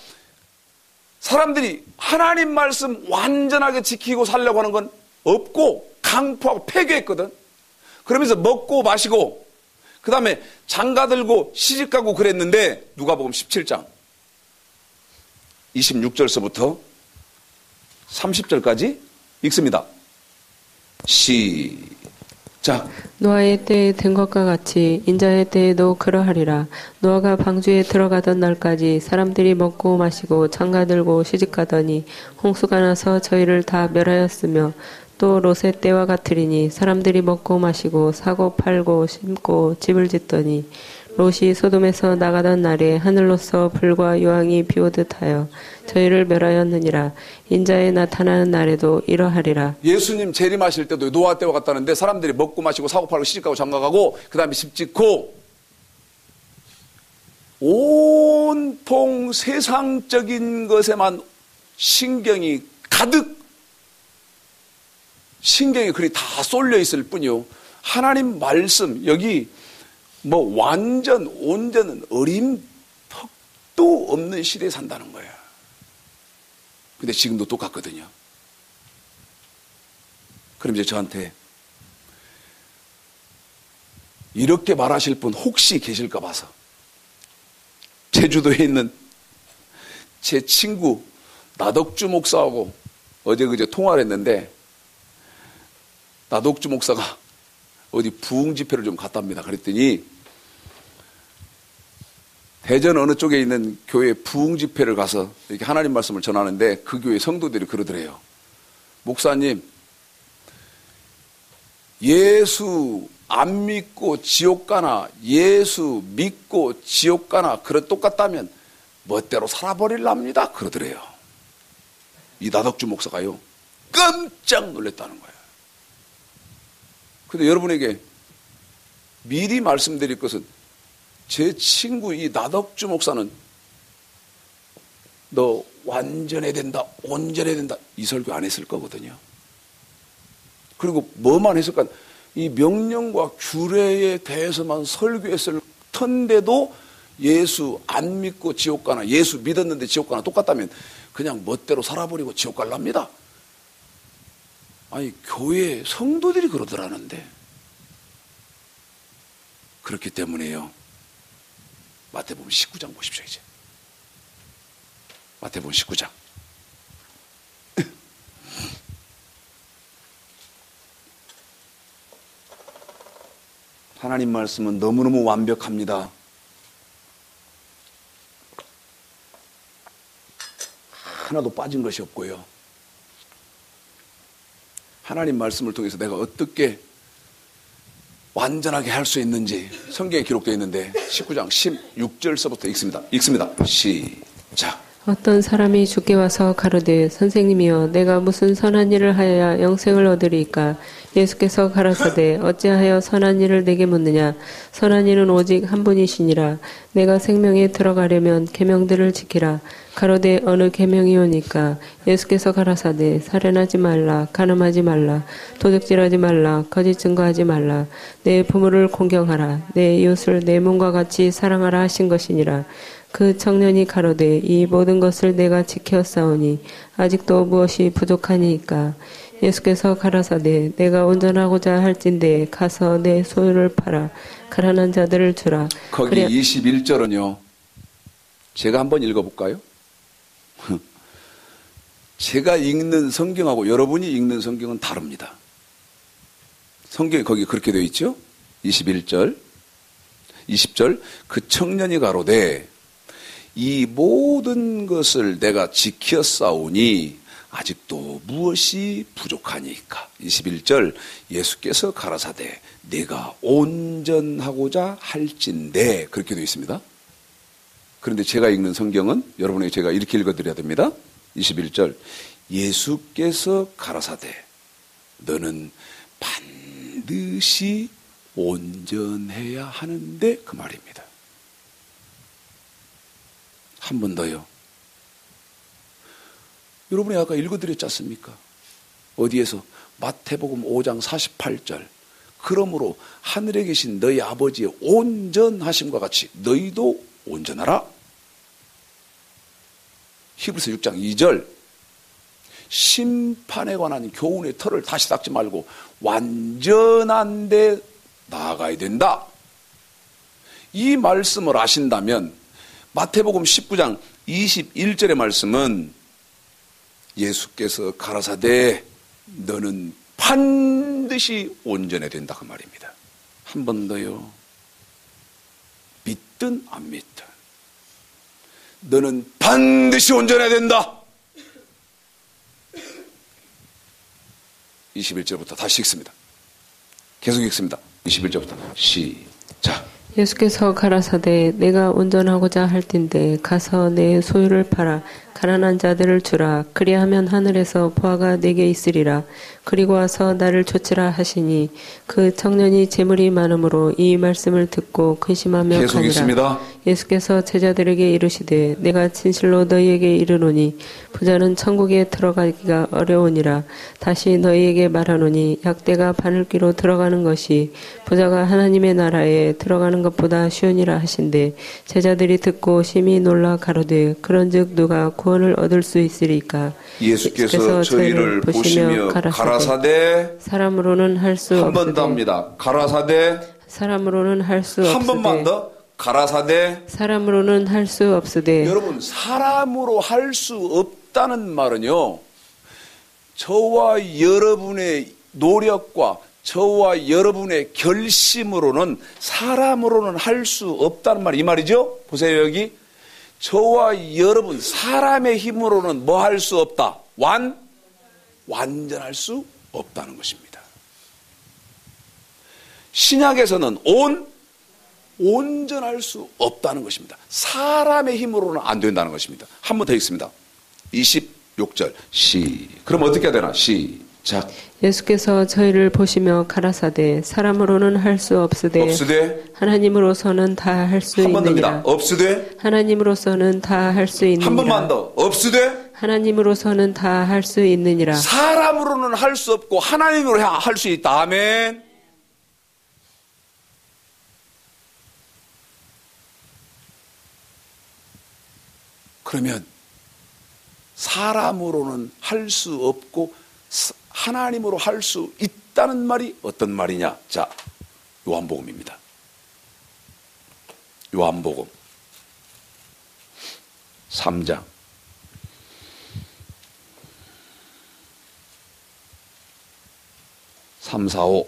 사람들이 하나님 말씀 완전하게 지키고 살려고 하는 건 없고 강포하고 폐교했거든. 그러면서 먹고 마시고 그 다음에 장가들고 시집가고 그랬는데 누가복음 17장 26절서부터 30절까지 읽습니다. 시작. 노아의 때에 된 것과 같이 인자의 때에도 그러하리라. 노아가 방주에 들어가던 날까지 사람들이 먹고 마시고 장가들고 시집가더니 홍수가 나서 저희를 다 멸하였으며 또 롯의 때와 같으리니 사람들이 먹고 마시고 사고 팔고 심고 집을 짓더니 롯이 소돔에서 나가던 날에 하늘로서 불과 유황이 비오듯 하여 저희를 멸하였느니라. 인자에 나타나는 날에도 이러하리라. 예수님 재림하실 때도 노아 때와 같다는데 사람들이 먹고 마시고 사고 팔고 시집가고 장가가고 그 다음에 집 짓고 온통 세상적인 것에만 신경이 가득 신경이 그리 다 쏠려 있을 뿐이요. 하나님 말씀 여기 뭐 완전 온전은 어림턱도 없는 시대에 산다는 거야. 근데 지금도 똑같거든요. 그럼 이제 저한테 이렇게 말하실 분 혹시 계실까 봐서 제주도에 있는 제 친구 나덕주 목사하고 어제 그제 통화를 했는데 나덕주 목사가 어디 부흥 집회를 좀 갔답니다. 그랬더니 대전 어느 쪽에 있는 교회 부흥 집회를 가서 이렇게 하나님 말씀을 전하는데 그 교회 성도들이 그러더래요. 목사님, 예수 안 믿고 지옥 가나 예수 믿고 지옥 가나 그래 똑같다면 멋대로 살아버릴랍니다. 그러더래요. 이 나덕주 목사가요. 깜짝 놀랐다는 거예요. 근데 여러분에게 미리 말씀드릴 것은 제 친구 이 나덕주 목사는 너 완전해야 된다, 온전해야 된다 이 설교 안 했을 거거든요. 그리고 뭐만 했을까? 이 명령과 규례에 대해서만 설교했을 텐데도 예수 안 믿고 지옥 가나 예수 믿었는데 지옥 가나 똑같다면 그냥 멋대로 살아버리고 지옥 갈랍니다. 아니 교회 성도들이 그러더라는데 그렇기 때문에요. 마태복음 19장 보십시오. 이제 마태복음 19장 하나님 말씀은 너무너무 완벽합니다. 하나도 빠진 것이 없고요. 하나님 말씀을 통해서 내가 어떻게 완전하게 할 수 있는지 성경에 기록되어 있는데 19장 16절서부터 읽습니다. 시작. 어떤 사람이 주께 와서 가로되 선생님이여 내가 무슨 선한 일을 하여야 영생을 얻으리이까? 예수께서 가라사대 어찌하여 선한 일을 내게 묻느냐? 선한 일은 오직 한 분이시니라. 내가 생명에 들어가려면 계명들을 지키라. 가로되 어느 계명이오니까? 예수께서 가라사대 살인하지 말라, 간음하지 말라, 도둑질하지 말라, 거짓 증거하지 말라, 내 부모를 공경하라, 내 이웃을 내 몸과 같이 사랑하라 하신 것이니라. 그 청년이 가로되 이 모든 것을 내가 지켰사오니 아직도 무엇이 부족하니이까? 예수께서 가라사대 내가 온전하고자 할진대 가서 내 소유를 팔아 가난한 자들을 주라. 거기 21절은요. 제가 한번 읽어볼까요? 제가 읽는 성경하고 여러분이 읽는 성경은 다릅니다. 성경이 거기 그렇게 되어 있죠? 21절 20절 그 청년이 가로되 이 모든 것을 내가 지켰사오니 아직도 무엇이 부족하니까. 21절 예수께서 가라사대 내가 온전하고자 할진대 그렇게 되어 있습니다. 그런데 제가 읽는 성경은 여러분에게 제가 이렇게 읽어드려야 됩니다. 21절 예수께서 가라사대 너는 반드시 온전해야 하는데 그 말입니다. 한 번 더요. 여러분이 아까 읽어드렸지 않습니까? 어디에서? 마태복음 5장 48절 그러므로 하늘에 계신 너희 아버지의 온전하심과 같이 너희도 온전하라. 히브리서 6장 2절 심판에 관한 교훈의 털을 다시 닦지 말고 완전한 데 나아가야 된다. 이 말씀을 아신다면 마태복음 19장 21절의 말씀은 예수께서 가라사대 너는 반드시 온전해야 된다 그 말입니다. 한 번 더요. 믿든 안 믿든 너는 반드시 온전해야 된다. 21절부터 다시 읽습니다. 계속 읽습니다. 21절부터 시작. 예수께서 가라사대 내가 온전하고자 할 텐데 가서 내 소유를 팔아 가난한 자들을 주라. 그리하면 하늘에서 보화가 내게 있으리라. 그리고 와서 나를 좇으라 하시니 그 청년이 재물이 많음으로 이 말씀을 듣고 근심하며 계속 가니라. 읽습니다. 예수께서 제자들에게 이르시되 내가 진실로 너희에게 이르노니 부자는 천국에 들어가기가 어려우니라. 다시 너희에게 말하노니 약대가 바늘귀로 들어가는 것이 부자가 하나님의 나라에 들어가는 것보다 쉬우니라 하신대. 제자들이 듣고 심히 놀라 가로되 그런즉 누가 구원을 얻을 수 있으리까. 예수께서 저희를 보시며 가라사대 사람으로는 할 수 없으되 한 번 더 합니다. 가라사대 사람으로는 할 수 없으되 한 번만 더 가라사대 사람으로는 할 수 없으되. 여러분 사람으로 할 수 없다는 말은요 저와 여러분의 노력과 저와 여러분의 결심으로는 사람으로는 할 수 없다는 말 이 말이죠. 보세요 여기 저와 여러분 사람의 힘으로는 뭐 할 수 없다. 완전할 수 없다는 것입니다. 신약에서는 온전할 수 없다는 것입니다. 사람의 힘으로는 안 된다는 것입니다. 한 번 더 읽습니다. 26절 그럼 어떻게 해야 되나? 시작. 예수께서 저희를 보시며 가라사대 사람으로는 할 수 없으되 하나님으로서는 다 할 수 한 번 있느니라. 더입니다. 없으되 하나님으로서는 다 할 수 있느니라. 한 번만 더. 없으되 하나님으로서는 다 할 수 있느니라. 사람으로는 할 수 없고 하나님으로 할 수 있다. 아멘. 그러면 사람으로는 할 수 없고 하나님으로 할 수 있다는 말이 어떤 말이냐? 자, 요한복음입니다. 요한복음 3장 3, 4, 5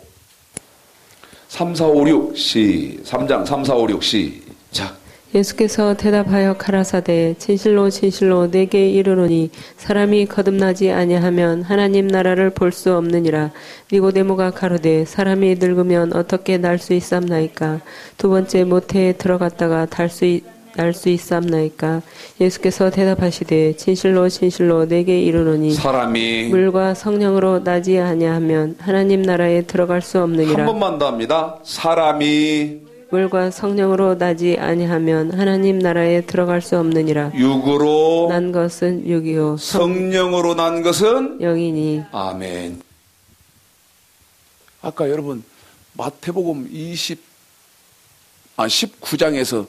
3, 4, 5, 6 3장 3, 4, 5, 6 시작. 예수께서 대답하여 가라사대 진실로 진실로 내게 이르노니 사람이 거듭나지 아니하면 하나님 나라를 볼 수 없느니라. 니고데모가 가로되 사람이 늙으면 어떻게 날 수 있삼나이까. 두 번째 모태에 들어갔다가 날 수 있삼나이까. 예수께서 대답하시되 진실로 진실로 내게 이르노니 사람이 물과 성령으로 나지 아니하면 하나님 나라에 들어갈 수 없느니라. 한 번만 더 합니다. 사람이 물과 성령으로 나지 아니하면 하나님 나라에 들어갈 수 없느니라. 육으로 난 것은 육이요 성령으로 난 것은 영이니. 아멘. 아까 여러분 마태복음 19장에서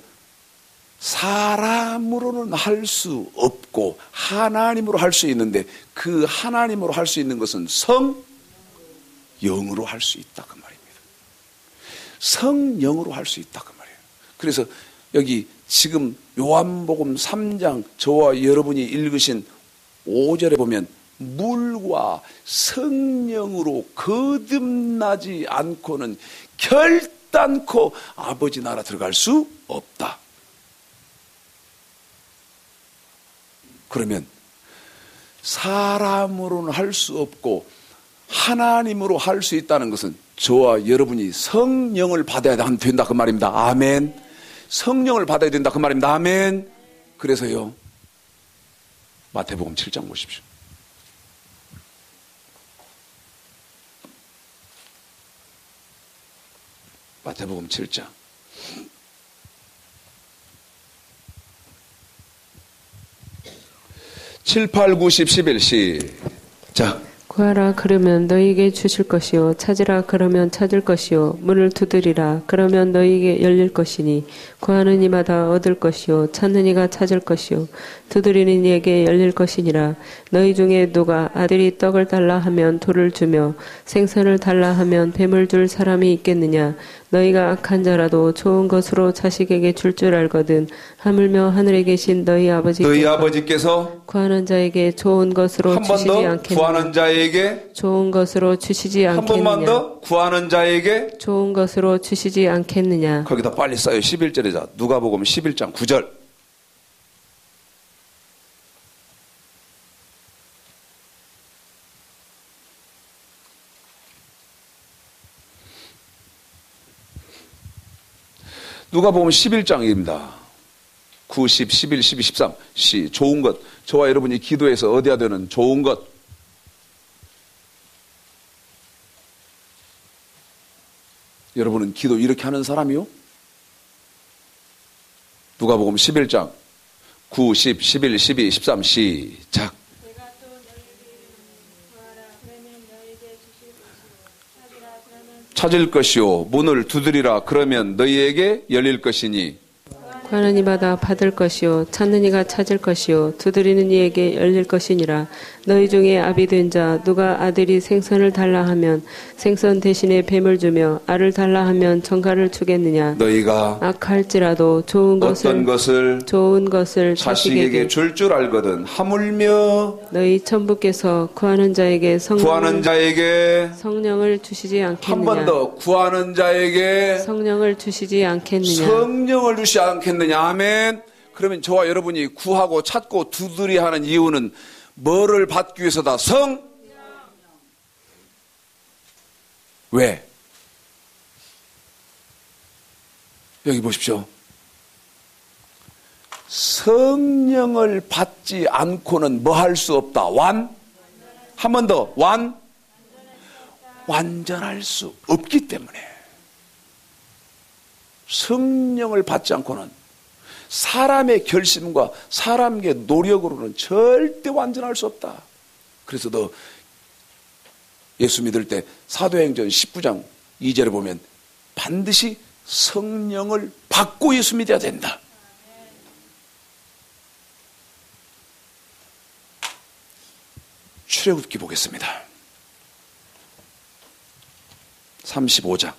사람으로는 할 수 없고 하나님으로 할 수 있는데 그 하나님으로 할 수 있는 것은 성령으로 할 수 있다 그 말입니다. 성령으로 할 수 있다 그 말이에요. 그래서 여기 지금 요한복음 3장 저와 여러분이 읽으신 5절에 보면 물과 성령으로 거듭나지 않고는 결단코 아버지 나라 들어갈 수 없다. 그러면 사람으로는 할 수 없고 하나님으로 할 수 있다는 것은 저와 여러분이 성령을 받아야 된다 그 말입니다. 아멘. 성령을 받아야 된다 그 말입니다. 아멘. 그래서요, 마태복음 7장 보십시오. 마태복음 7장. 칠, 8, 9, 10, 11 시작. 구하라 그러면 너희에게 주실 것이요 찾으라 그러면 찾을 것이요 문을 두드리라 그러면 너희에게 열릴 것이니 구하는 이마다 얻을 것이요 찾는 이가 찾을 것이요 두드리는 이에게 열릴 것이니라. 너희 중에 누가 아들이 떡을 달라 하면 돌을 주며 생선을 달라 하면 뱀을 줄 사람이 있겠느냐. 너희가 악한 자라도 좋은 것으로 자식에게 줄 알거든 하물며 하늘에 계신 너희 아버지께서 구하는 자에게 좋은 것으로 주시지 않겠느냐. 구하는 자에게 좋은 것으로 주시지 않겠느냐. 한 번만 더. 구하는 자에게 좋은 것으로 주시지 않겠느냐. 거기다 빨리 써요. 11절이자 누가복음 11장 9절. 누가복음 11장입니다. 9, 10, 11, 12, 13 시 좋은 것. 저와 여러분이 기도해서 얻어야 되는 좋은 것. 여러분은 기도 이렇게 하는 사람이요? 누가복음 11장 9, 10, 11, 12, 13 시작. 찾을 것이요 문을 두드리라 그러면 너희에게 열릴 것이니. 구하는 이마다 받을 것이요 찾는 이가 찾을 것이요 두드리는 이에게 열릴 것이니라. 너희 중에 아비 된 자 누가 아들이 생선을 달라 하면 생선 대신에 뱀을 주며 알을 달라 하면 정갈을 주겠느냐. 너희가 악할지라도 좋은 것을 자식에게 줄 알거든 하물며 너희 천부께서 구하는 자에게 성령을 주시지 않겠느냐. 한 번 더. 구하는 자에게 성령을 주시지 않겠느냐. 성령을 주시지 않겠느냐. 아멘. 그러면 저와 여러분이 구하고 찾고 두드려 하는 이유는 뭐를 받기 위해서다? 왜? 여기 보십시오. 성령을 받지 않고는 뭐 할 수 없다? 한 번 더. 완전할 수 없기 때문에. 성령을 받지 않고는 사람의 결심과 사람의 노력으로는 절대 완전할 수 없다. 그래서 너 예수 믿을 때 사도행전 19장 2절에 보면 반드시 성령을 받고 예수 믿어야 된다. 출애굽기 보겠습니다. 35장.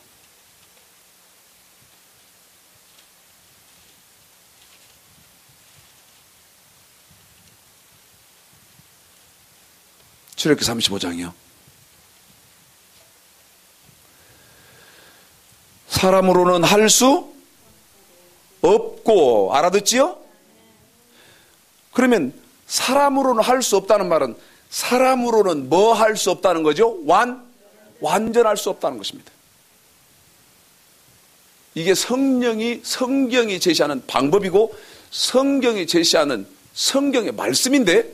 출애굽기 35장이요. 사람으로는 할 수 없고, 알아듣지요? 그러면 사람으로는 할 수 없다는 말은 사람으로는 뭐 할 수 없다는 거죠? 완전할 수 없다는 것입니다. 이게 성경이 제시하는 방법이고 성경이 제시하는 성경의 말씀인데,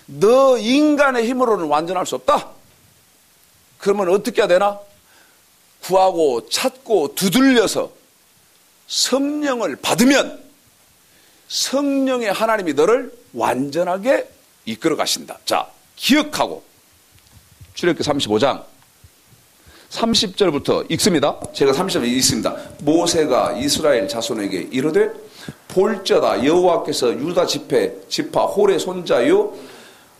너 인간의 힘으로는 완전할 수 없다. 그러면 어떻게 해야 되나? 구하고 찾고 두들려서 성령을 받으면 성령의 하나님이 너를 완전하게 이끌어 가신다. 자, 기억하고 출애굽기 35장 30절부터 읽습니다. 제가 30절 읽습니다. 모세가 이스라엘 자손에게 이르되 볼지어다 여호와께서 유다 지파 홀의 손자요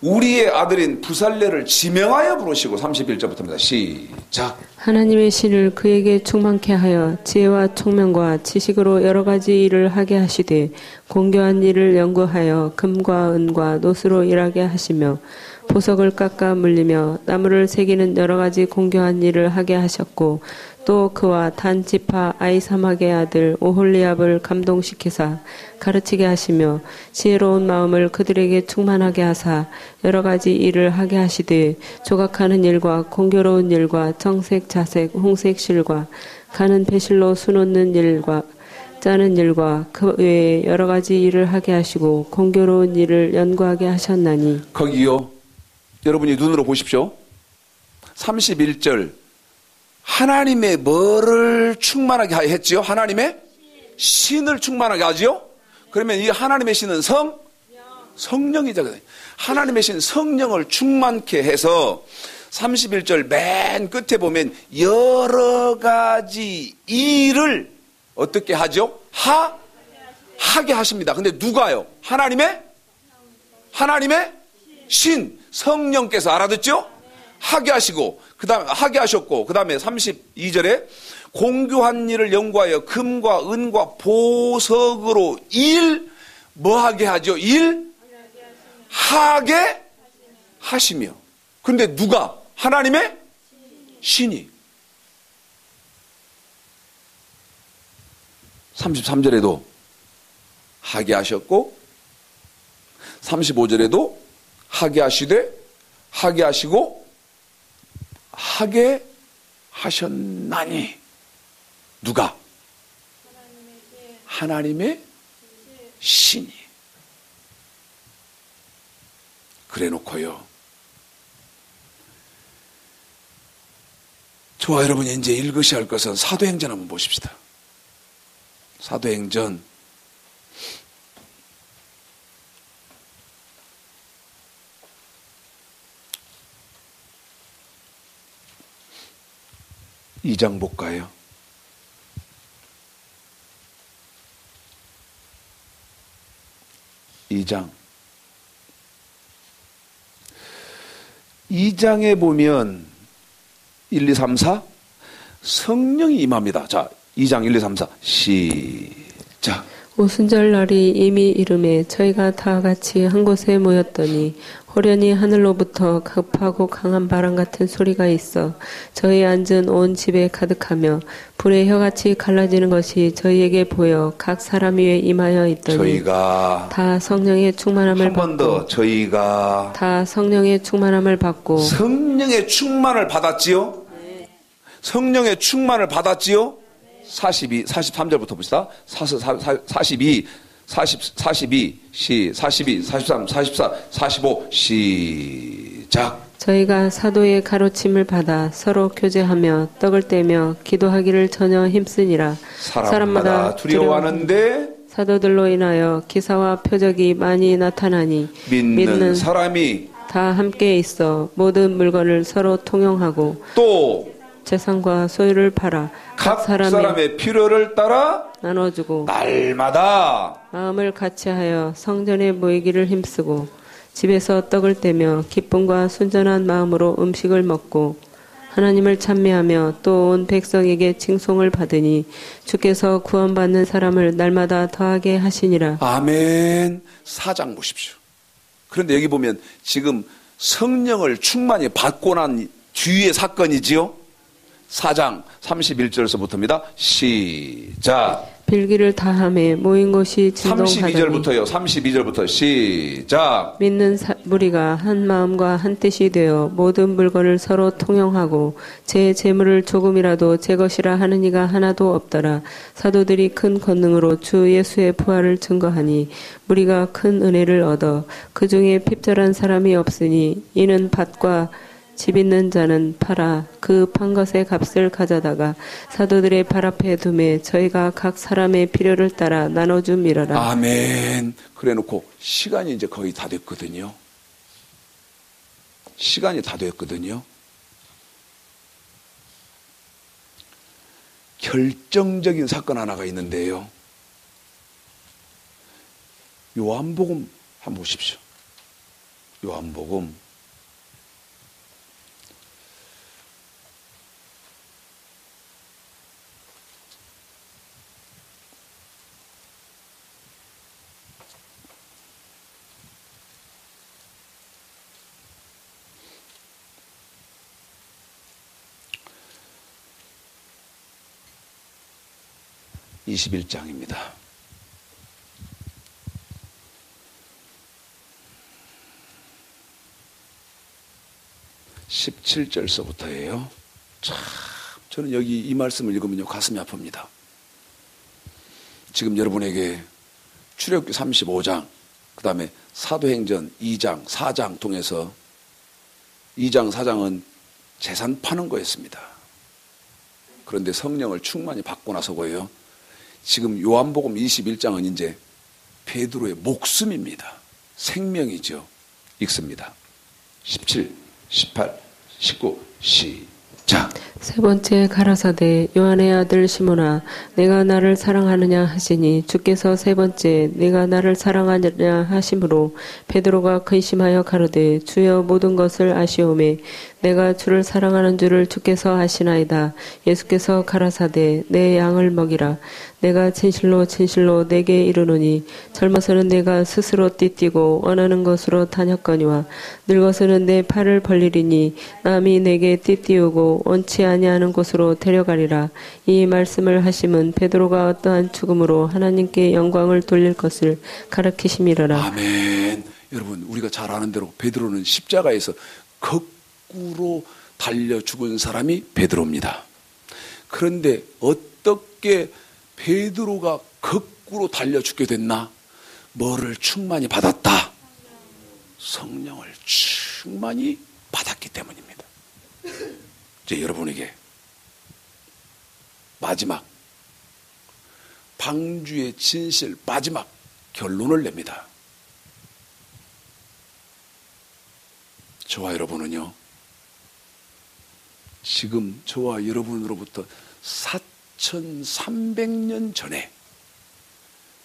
우리의 아들인 부살레를 지명하여 부르시고 31절부터입니다. 시작. 하나님의 신을 그에게 충만케 하여 지혜와 총명과 지식으로 여러 가지 일을 하게 하시되 공교한 일을 연구하여 금과 은과 노스로 일하게 하시며 보석을 깎아 물리며 나무를 새기는 여러 가지 공교한 일을 하게 하셨고 또 그와 단 지파 아이사막의 아들 오홀리압을 감동시키사 가르치게 하시며 지혜로운 마음을 그들에게 충만하게 하사 여러 가지 일을 하게 하시되 조각하는 일과 공교로운 일과 정색 자색 홍색 실과 가는 배실로 수놓는 일과 짜는 일과 그 외에 여러 가지 일을 하게 하시고 공교로운 일을 연구하게 하셨나니. 거기요. 여러분이 눈으로 보십시오. 31절. 하나님의 뭐를 충만하게 했지요? 하나님의 신을 충만하게 하지요? 그러면 이 하나님의 신은 성령이잖아요. 하나님의 신 성령을 충만케 해서 31절 맨 끝에 보면 여러 가지 일을 어떻게 하죠? 하게 하십니다. 근데 누가요? 하나님의 신 성령께서 알아듣죠? 하게 하시고 하게 하셨고 그 다음에 32절에 공교한 일을 연구하여 금과 은과 보석으로 뭐하게 하죠? 하게 하시며. 근데 누가? 하나님의 신이. 33절에도 하게 하셨고 35절에도 하게 하시되 하게 하시고 하게 하셨나니. 누가? 하나님의 신이. 그래 놓고요. 저와 여러분이 이제 읽으셔야 할 것은 사도행전 한번 보십시다. 사도행전 2장 볼까요? 2장에 보면 1, 2, 3, 4 성령이 임합니다. 자, 2장 1, 2, 3, 4 시작. 오순절 날이 이미 이름에 저희가 다 같이 한 곳에 모였더니 호련히 하늘로부터 급하고 강한 바람 같은 소리가 있어 저희 앉은 온 집에 가득하며 불의 혀같이 갈라지는 것이 저희에게 보여 각 사람 위에 임하여 있더니 저희가 다 성령의 충만함을 한 번 더 저희가 다 성령의 충만함을 받고 성령의 충만을 받았지요? 성령의 충만을 받았지요? 43절부터 봅시다. 42, 43, 44, 45 시작. 저희가 사도의 가르침을 받아 서로 교제하며 떡을 떼며 기도하기를 전혀 힘쓰니라. 사람마다 두려워하는데 사도들로 인하여 기사와 표적이 많이 나타나니 믿는 사람이 다 함께 있어 모든 물건을 서로 통용하고 또 재산과 소유를 팔아 각 사람의 필요를 따라 나눠주고 날마다 마음을 같이하여 성전에 모이기를 힘쓰고 집에서 떡을 떼며 기쁨과 순전한 마음으로 음식을 먹고 하나님을 찬미하며 또 온 백성에게 칭송을 받으니 주께서 구원받는 사람을 날마다 더하게 하시니라. 아멘. 4장 보십시오. 그런데 여기 보면 지금 성령을 충만히 받고 난 뒤의 사건이지요. 4장 31절에서부터입니다. 시작. 빌기를 다함에 모인 곳이 진동하더니 32절부터 시작. 믿는 무리가 한 마음과 한 뜻이 되어 모든 물건을 서로 통용하고 제 재물을 조금이라도 제 것이라 하는 이가 하나도 없더라. 사도들이 큰 권능으로 주 예수의 부활을 증거하니 무리가 큰 은혜를 얻어 그 중에 핍절한 사람이 없으니 이는 밭과 집 있는 자는 팔아 그 판 것의 값을 가져다가 사도들의 발 앞에 두매 저희가 각 사람의 필요를 따라 나눠줌이러라. 아멘. 그래 놓고 시간이 이제 거의 다 됐거든요. 시간이 다 됐거든요. 결정적인 사건 하나가 있는데요. 요한복음 한번 보십시오. 요한복음 21장입니다. 17절서부터예요. 참 저는 여기 이 말씀을 읽으면요 가슴이 아픕니다. 지금 여러분에게 출애굽기 35장 그 다음에 사도행전 2장 4장 통해서 2장 4장은 재산 파는 거였습니다. 그런데 성령을 충만히 받고 나서고요. 지금 요한복음 21장은 이제 베드로의 목숨입니다. 생명이죠. 읽습니다. 17, 18, 19, 시작. 세 번째 가라사대 요한의 아들 시몬아 내가 나를 사랑하느냐 하시니 주께서 세 번째 내가 나를 사랑하느냐 하심으로 베드로가 근심하여 가로되 주여 모든 것을 아시오매 내가 주를 사랑하는 줄을 주께서 아시나이다. 예수께서 가라사대 내 양을 먹이라. 내가 진실로 진실로 내게 이르노니 젊어서는 내가 스스로 띠뛰고 원하는 것으로 다녔거니와 늙어서는 내 팔을 벌리리니 남이 내게 띠띠우고 원치 아니하는 곳으로 데려가리라. 이 말씀을 하심은 베드로가 어떠한 죽음으로 하나님께 영광을 돌릴 것을 가르치심이로라. 아멘. 여러분 우리가 잘 아는 대로 베드로는 십자가에서 거꾸로 달려 죽은 사람이 베드로입니다. 그런데 어떻게 베드로가 거꾸로 달려 죽게 됐나? 뭐를 충만히 받았다? 성령을 충만히 받았기 때문입니다. 이제 여러분에게 마지막 방주의 진실 마지막 결론을 냅니다. 저와 여러분은요 지금 저와 여러분으로부터 4300년 전에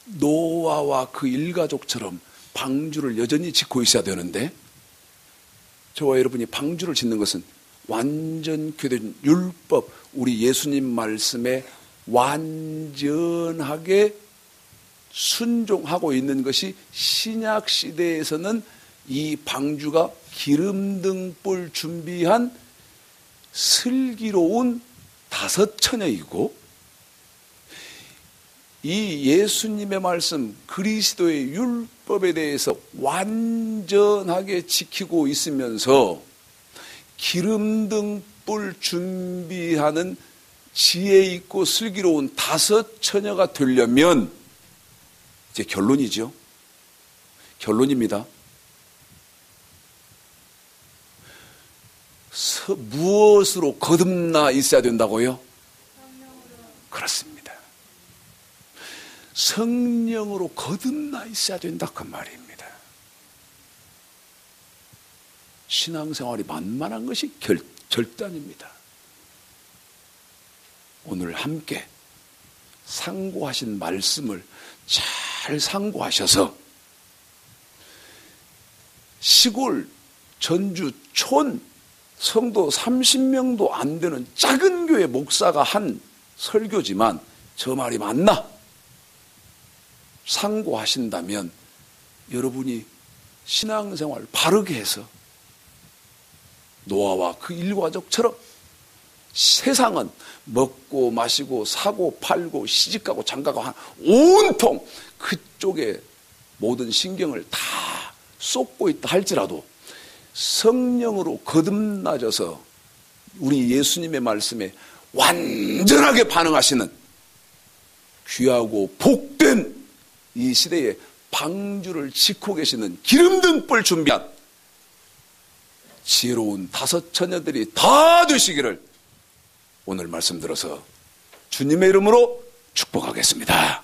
노아와 그 일가족처럼 방주를 여전히 짓고 있어야 되는데 저와 여러분이 방주를 짓는 것은 완전히 된 율법 우리 예수님 말씀에 완전하게 순종하고 있는 것이 신약 시대에서는 이 방주가 기름등불 준비한 슬기로운 5처녀이고 이 예수님의 말씀 그리스도의 율법에 대해서 완전하게 지키고 있으면서 기름등불 준비하는 지혜 있고 슬기로운 5처녀가 되려면 이제 결론이죠. 결론입니다. 무엇으로 거듭나 있어야 된다고요? 그렇습니다. 성령으로 거듭나 있어야 된다 그 말입니다. 신앙생활이 만만한 것이 결단입니다. 오늘 함께 상고하신 말씀을 잘 상고하셔서 시골 전주 촌 성도 30명도 안 되는 작은 교회 목사가 한 설교지만 저 말이 맞나? 상고하신다면 여러분이 신앙생활 바르게 해서 노아와 그 일가족처럼 세상은 먹고 마시고 사고 팔고 시집가고 장가고 온통 그쪽에 모든 신경을 다 쏟고 있다 할지라도 성령으로 거듭나져서 우리 예수님의 말씀에 완전하게 반응하시는 귀하고 복된 이 시대에 방주를 짓고 계시는 기름등불 준비한 지혜로운 5처녀들이 다 되시기를 오늘 말씀 들어서 주님의 이름으로 축복하겠습니다.